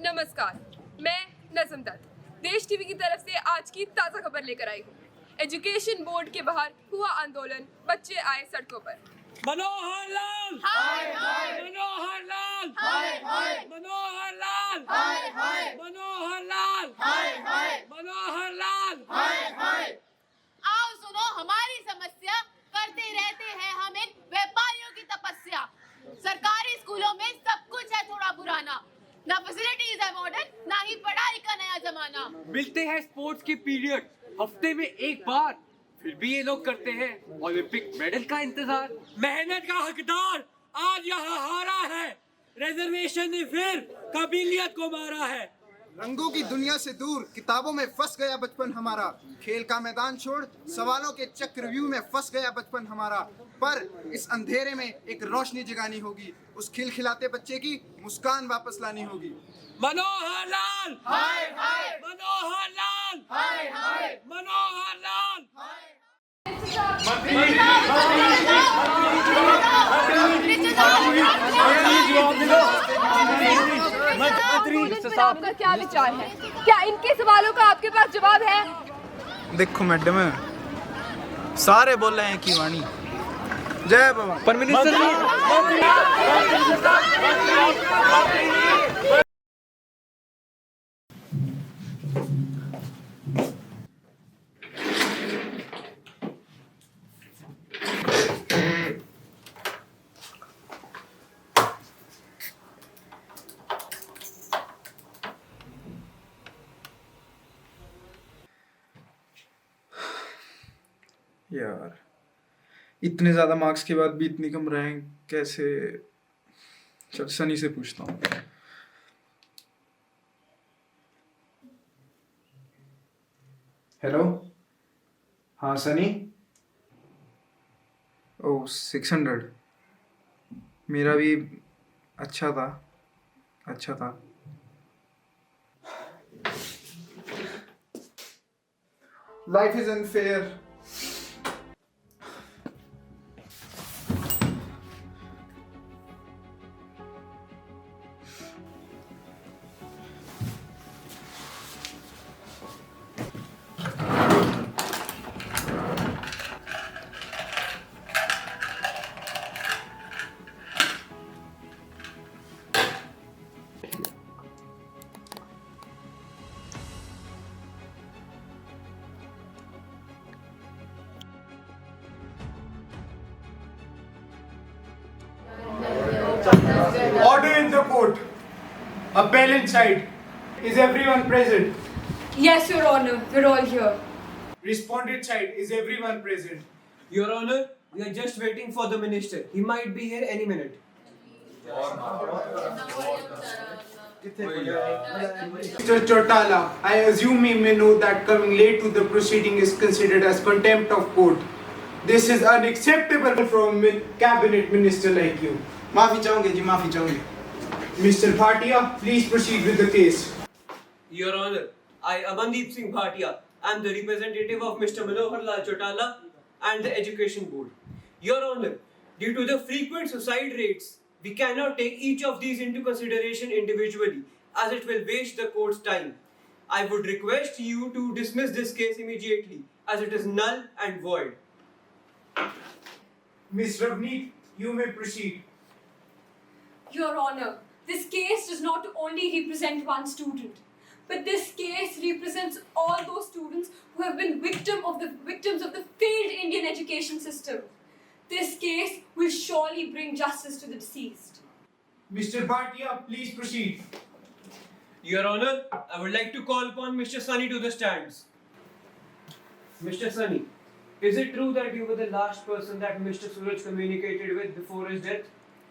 नमस्कार, मैं नज़म दत्त देश टीवी की तरफ से आज की ताज़ा खबर लेकर आई हूँ। एजुकेशन बोर्ड के बाहर हुआ आंदोलन, बच्चे आए सड़कों पर। मनोहर लाल हाय हाय मनोहर लाल हाय हाय मनोहर लाल हाय हाय मनोहर लाल हाय हाय मनोहर लाल हाय हाय। आओ सुनो हमारी समस्या, करते रहते हैं हम इन व्यापारियों की तपस्या। सरकारी स्कूलों में सब कुछ है थोड़ा पुराना, ना फैसिलिटीज है मॉडर्न, ना ही पढ़ाई का नया जमाना। मिलते हैं स्पोर्ट्स के पीरियड हफ्ते में एक बार, फिर भी ये लोग करते हैं ओलंपिक मेडल का इंतजार। मेहनत का हकदार आज यहाँ हारा है, रिजर्वेशन ने फिर काबिलियत को मारा है। रंगों की दुनिया से दूर किताबों में फंस गया बचपन हमारा, खेल का मैदान छोड़ सवालों के चक्रव्यूह में फंस गया बचपन हमारा। पर इस अंधेरे में एक रोशनी जगानी होगी, उस खिलखिलाते बच्चे की मुस्कान वापस लानी होगी। मनोहर लाल हाय हाय मनोहर लाल हाय हाय मनोहर लाल। आपका क्या विचार है? क्या इनके सवालों का आपके पास जवाब है? देखो मैडम, सारे बोल रहे हैं की वाणी जय बाबा पर मिनिस्टर यार, इतने ज्यादा मार्क्स के बाद भी इतनी कम रैंक कैसे? चल सनी से पूछता हूँ। हेलो, हाँ सनी। ओह 600, मेरा भी अच्छा था। Life is unfair. Order in the court. Appellant side. Is everyone present? Yes, Your Honor, we're all here. Respondent side. Is everyone present? Your Honor, we are just waiting for the minister. He might be here any minute. Mr. Chotala, I assume you may know that coming late to the proceeding is considered as contempt of court. This is unacceptable from a cabinet minister like you. माफी चाहूंगे जी, माफी चाहूंगे। Mr. Bhatia, please proceed with the case. Your Honor, I, Amandeep Singh Bhatia, am the representative of Mr. Manohar Lal Chotala and the Education Board. Your Honor, due to the frequent suicide rates, we cannot take each of these into consideration individually, as it will waste the court's time. I would request you to dismiss this case immediately, as it is null and void. Ms. Ravneet, you may proceed. Your Honor, this case does not only represent one student, but this case represents all those students who have been victims of the failed Indian education system. This case will surely bring justice to the deceased. Mr. Bhatia, please proceed. Your Honor, I would like to call upon Mr. Sunny to the stands. Mr. Sunny, is it true that you were the last person that Mr. Suraj communicated with before his death?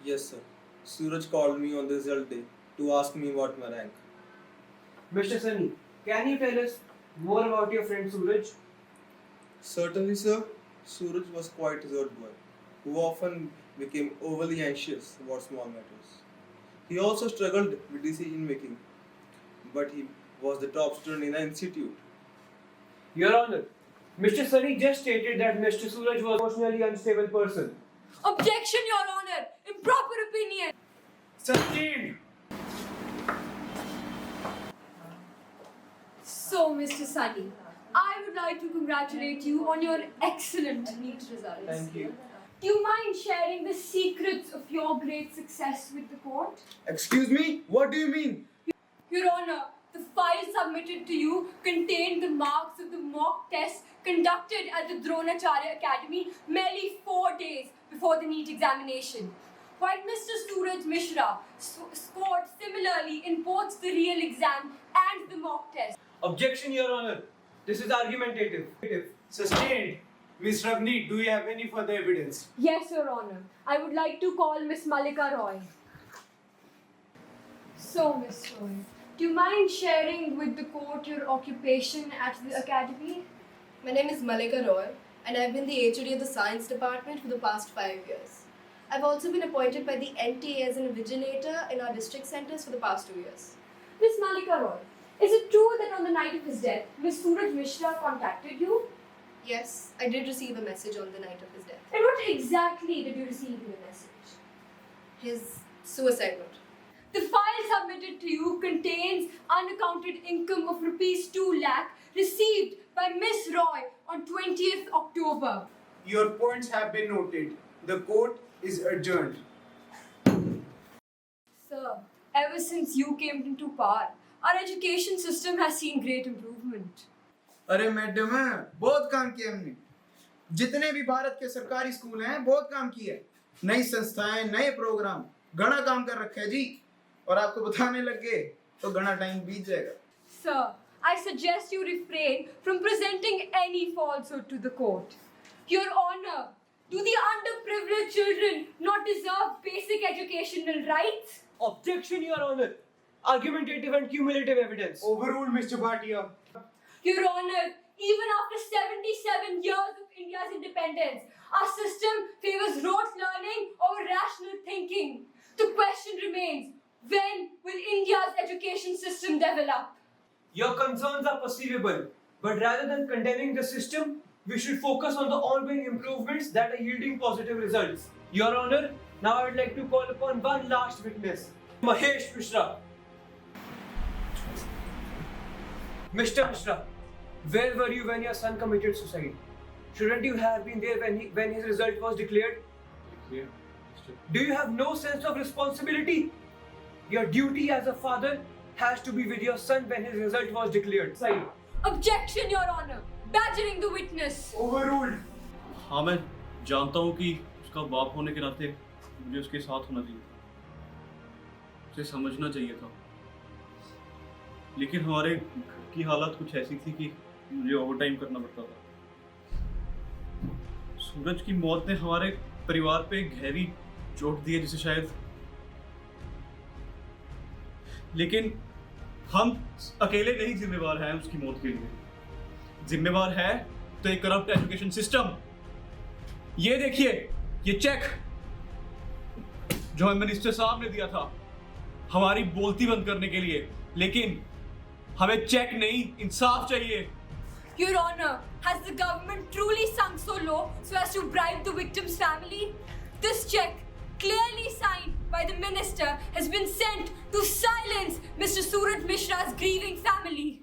Yes, sir. Suraj called me on the result day to ask me what my rank. Mr. Sunny, can you tell us more about your friend Suraj? Certainly, sir. Suraj was quite a reserved boy who often became overly anxious about small matters. He also struggled with decision making, but he was the top student in the institute. Your Honor, Mr. Sunny just stated that Mr. Suraj was an emotionally unstable person. Objection, Your Honor! Improper opinion! Sustained. So, Mr. Sunny, I would like to congratulate you on your excellent NEET results. Thank you. Do you mind sharing the secrets of your great success with the court? Excuse me? What do you mean? Your Honor, the file submitted to you contained the marks of the mock test conducted at the Dronacharya Academy merely 4 days before the NEET examination. While Mr. Suraj Mishra scored similarly in both the real exam and the mock test. Objection, Your Honor. This is argumentative. Sustained. Miss Ravneet, do you have any further evidence? Yes, Your Honor. I would like to call Miss Malika Roy. So, Miss Roy, do you mind sharing with the court your occupation at the academy? My name is Malika Roy, and I've been the HOD of the Science Department for the past 5 years. I've also been appointed by the NTA as an invigilator in our district centers for the past 2 years. Miss Malika Roy, is it true that on the night of his death, Miss Suraj Mishra contacted you? Yes, I did receive a message on the night of his death. And what exactly did you receive in the message? His suicide note. The file submitted to you contains unaccounted income of rupees 2 lakh received by Miss Roy on 20th October. Your points have been noted. The court is adjourned. Sir, ever since you came into power, our education system has seen great improvement. अरे madam बहुत काम किया हमने। जितने भी भारत के सरकारी school हैं बहुत काम किया है। नई संस्थाएं, नए प्रोग्राम, घना काम कर रखे हैं जी। और आपको बताने लग गए तो घना टाइम बीत जाएगा। Sir, I suggest you refrain from presenting any falsehood to the court. Your Honor, do the underprivileged children not deserve basic educational rights? Objection, Your Honor. Argumentative and cumulative evidence. Overruled, Mr. Bhatia. Your Honor, even after 77 years of India's independence, our system favors rote learning over rational thinking. The question remains, when will India's education system develop? Your concerns are perceivable, but rather than condemning the system, we should focus on the ongoing improvements that are yielding positive results. Your Honor, now I would like to call upon one last witness, Mahesh Mishra. Mr. Mishra, where were you when your son committed suicide? Shouldn't you have been there when his result was declared? Do you have no sense of responsibility? Your duty as a father has to be with your son when his result was declared. Side. Objection, Your Honor. Badgering the witness. Overruled. हाँ, मैं जानता हूँ कि उसका बाप होने के नाते मुझे उसके साथ होना चाहिए था, उसे समझना चाहिए था, लेकिन हमारे की हालत कुछ ऐसी थी कि मुझे ओवर टाइम करना पड़ता था। सूरज की मौत ने हमारे परिवार पे गहरी चोट दी है, जिसे शायद, लेकिन हम अकेले नहीं जिम्मेवार हैं उसकी मौत के लिए। जिम्मेवार है तो एक करप्ट एजुकेशन सिस्टम। ये देखिए, ये चेक जो हमें मिनिस्टर साहब ने दिया था हमारी बोलती बंद करने के लिए, लेकिन हमें चेक नहीं, इंसाफ चाहिए। Your Honor, has the government truly sunk so low so as to bribe the victim's family? This check, clearly signed by the minister, has been sent to silence Mr. Suraj Mishra's grieving family.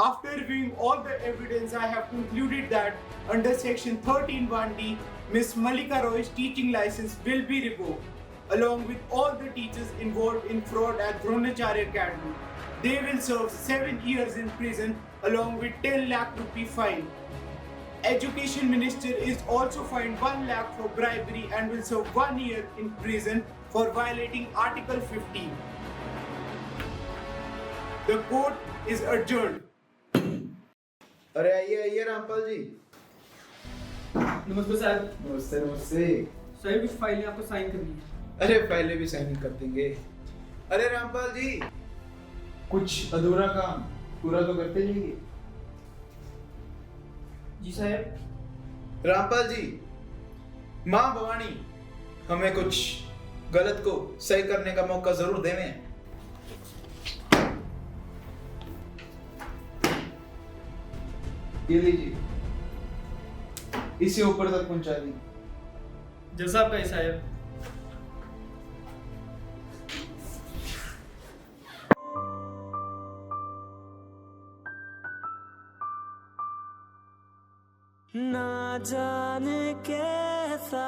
After reviewing all the evidence, I have concluded that under Section 13(1)(d), Ms. Malika Roy's teaching license will be revoked, along with all the teachers involved in fraud at Dronacharya Academy. They will serve 7 years in prison, along with 10 lakh rupee fine. Education Minister is also fined 1 lakh for bribery and will serve 1 year in prison for violating Article 15. The court is adjourned. अरे आइए आइए रामपाल जी। नमस्ते साहब। नमस्ते नमस्ते। साहब कुछ फाइलें आपको साइन करनी है। अरे फाइलें भी साइन कर देंगे। अरे रामपाल जी, कुछ अधूरा काम पूरा तो करते जाइए। जी साहब। रामपाल जी, माँ भवानी हमें कुछ गलत को सही करने का मौका जरूर देवें। ये लीजिए, इसे ऊपर तक पहुंचा दी। जैसा आपका ही साहब। ना जाने कैसा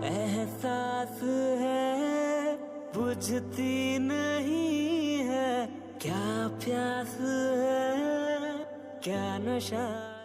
एहसास है, बुझती नहीं है क्या प्यास है, क्या नशा